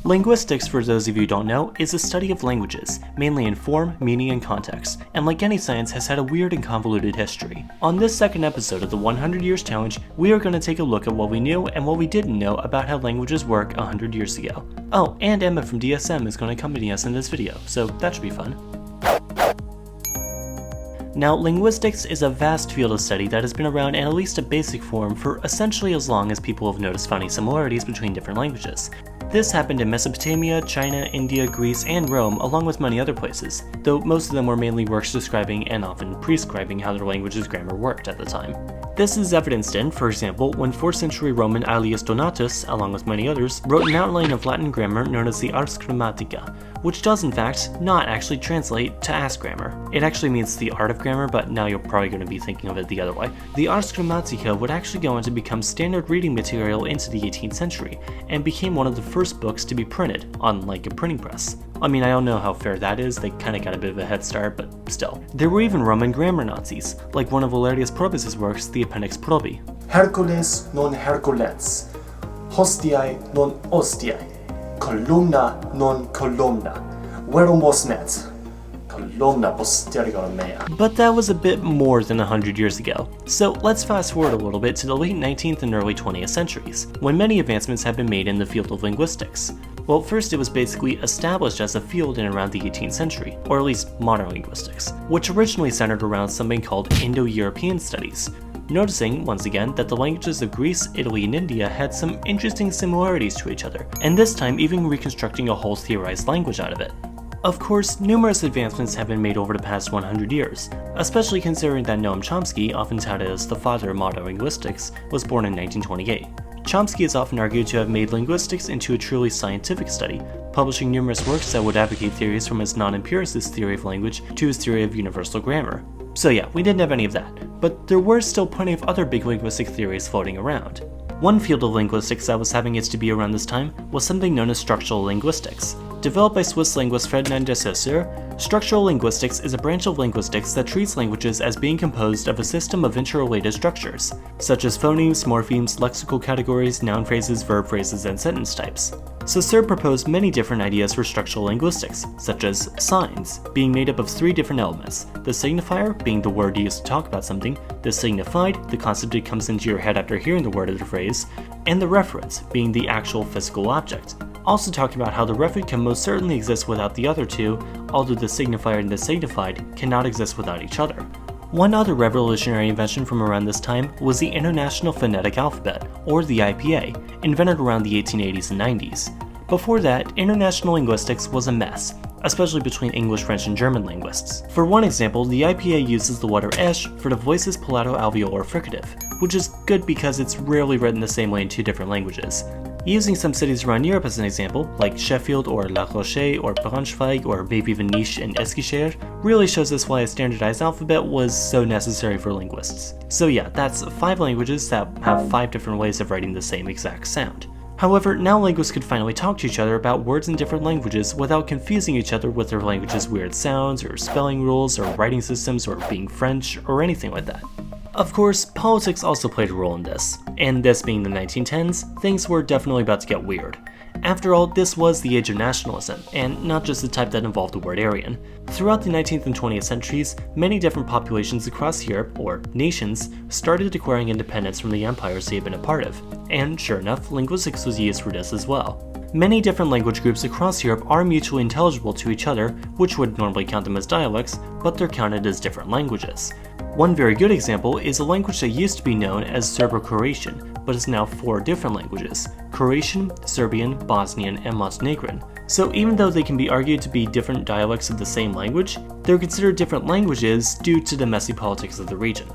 Linguistics, for those of you who don't know, is a study of languages, mainly in form, meaning, and context, and like any science has had a weird and convoluted history. On this second episode of the 100 Years Challenge, we are going to take a look at what we knew and what we didn't know about how languages work 100 years ago. Oh, and Emma from DSM is going to accompany us in this video, so that should be fun. Now, linguistics is a vast field of study that has been around in at least a basic form for essentially as long as people have noticed funny similarities between different languages. This happened in Mesopotamia, China, India, Greece, and Rome, along with many other places, though most of them were mainly works describing and often prescribing how their language's grammar worked at the time. This is evidenced in, for example, when 4th century Roman Aelius Donatus, along with many others, wrote an outline of Latin grammar known as the Ars Grammatica, which does in fact not actually translate to Ass grammar. It actually means the art of grammar, but now you're probably going to be thinking of it the other way. The Ars Grammatica would actually go on to become standard reading material into the 18th century, and became one of the first books to be printed on like a printing press. I mean, I don't know how fair that is, they kinda got a bit of a head start, but still. There were even Roman grammar Nazis, like one of Valerius Probus' works, the Appendix Probi. Hercules non Herculens, hostiae non hostiae, columna non columna, verumos net, columna posterior mea. But that was a bit more than 100 years ago. So let's fast forward a little bit to the late 19th and early 20th centuries, when many advancements have been made in the field of linguistics. Well, first it was basically established as a field in around the 18th century, or at least modern linguistics, which originally centered around something called Indo-European studies, noticing, once again, that the languages of Greece, Italy, and India had some interesting similarities to each other, and this time even reconstructing a whole theorized language out of it. Of course, numerous advancements have been made over the past 100 years, especially considering that Noam Chomsky, often touted as the father of modern linguistics, was born in 1928. Chomsky is often argued to have made linguistics into a truly scientific study, publishing numerous works that would advocate theories from his non-empiricist theory of language to his theory of universal grammar. So yeah, we didn't have any of that, but there were still plenty of other big linguistic theories floating around. One field of linguistics that was having its debut around this time was something known as structural linguistics. Developed by Swiss linguist Ferdinand de Saussure, structural linguistics is a branch of linguistics that treats languages as being composed of a system of interrelated structures, such as phonemes, morphemes, lexical categories, noun phrases, verb phrases, and sentence types. Saussure proposed many different ideas for structural linguistics, such as signs, being made up of 3 different elements, the signifier being the word used to talk about something, the signified, the concept that comes into your head after hearing the word or the phrase, and the reference, being the actual physical object. Also talking about how the referent can most certainly exist without the other two, although the signifier and the signified cannot exist without each other. One other revolutionary invention from around this time was the International Phonetic Alphabet, or the IPA, invented around the 1880s and 90s. Before that, international linguistics was a mess, especially between English, French, and German linguists. For one example, the IPA uses the letter sh for the voice's palato-alveolar fricative, which is good because it's rarely written the same way in 2 different languages. Using some cities around Europe as an example, like Sheffield or La Rochelle or Braunschweig or maybe even Nice and Eskişehir, really shows us why a standardized alphabet was so necessary for linguists. So yeah, that's 5 languages that have 5 different ways of writing the same exact sound. However, now linguists could finally talk to each other about words in different languages without confusing each other with their language's weird sounds or spelling rules or writing systems or being French or anything like that. Of course, politics also played a role in this, and this being the 1910s, things were definitely about to get weird. After all, this was the age of nationalism, and not just the type that involved the word Aryan. Throughout the 19th and 20th centuries, many different populations across Europe, or nations, started declaring independence from the empires they had been a part of, and sure enough, linguistics was used for this as well. Many different language groups across Europe are mutually intelligible to each other, which would normally count them as dialects, but they're counted as different languages. One very good example is a language that used to be known as Serbo-Croatian, but is now 4 different languages: Croatian, Serbian, Bosnian, and Montenegrin. So even though they can be argued to be different dialects of the same language, they're considered different languages due to the messy politics of the region.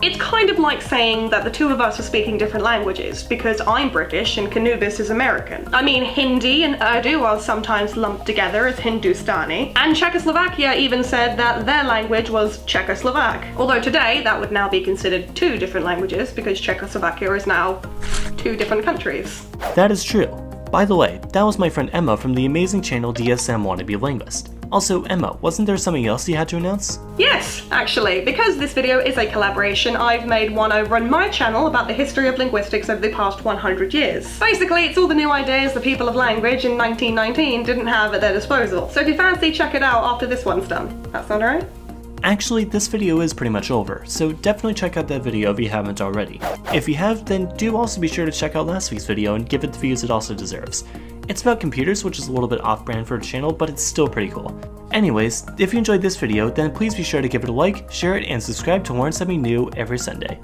It's kind of like saying that the 2 of us are speaking different languages, because I'm British and KhAnubis is American. I mean, Hindi and Urdu are sometimes lumped together as Hindustani, and Czechoslovakia even said that their language was Czechoslovak. Although today, that would now be considered 2 different languages, because Czechoslovakia is now 2 different countries. That is true. By the way, that was my friend Emma from the amazing channel DSM Wannabe Linguist. Also, Emma, wasn't there something else you had to announce? Yes, actually, because this video is a collaboration, I've made one over on my channel about the history of linguistics over the past 100 years. Basically, it's all the new ideas the people of language in 1919 didn't have at their disposal. So if you fancy, check it out after this one's done. That sound alright? Actually, this video is pretty much over, so definitely check out that video if you haven't already. If you have, then do also be sure to check out last week's video and give it the views it also deserves. It's about computers, which is a little bit off-brand for the channel, but it's still pretty cool. Anyways, if you enjoyed this video, then please be sure to give it a like, share it, and subscribe to learn something new every Sunday.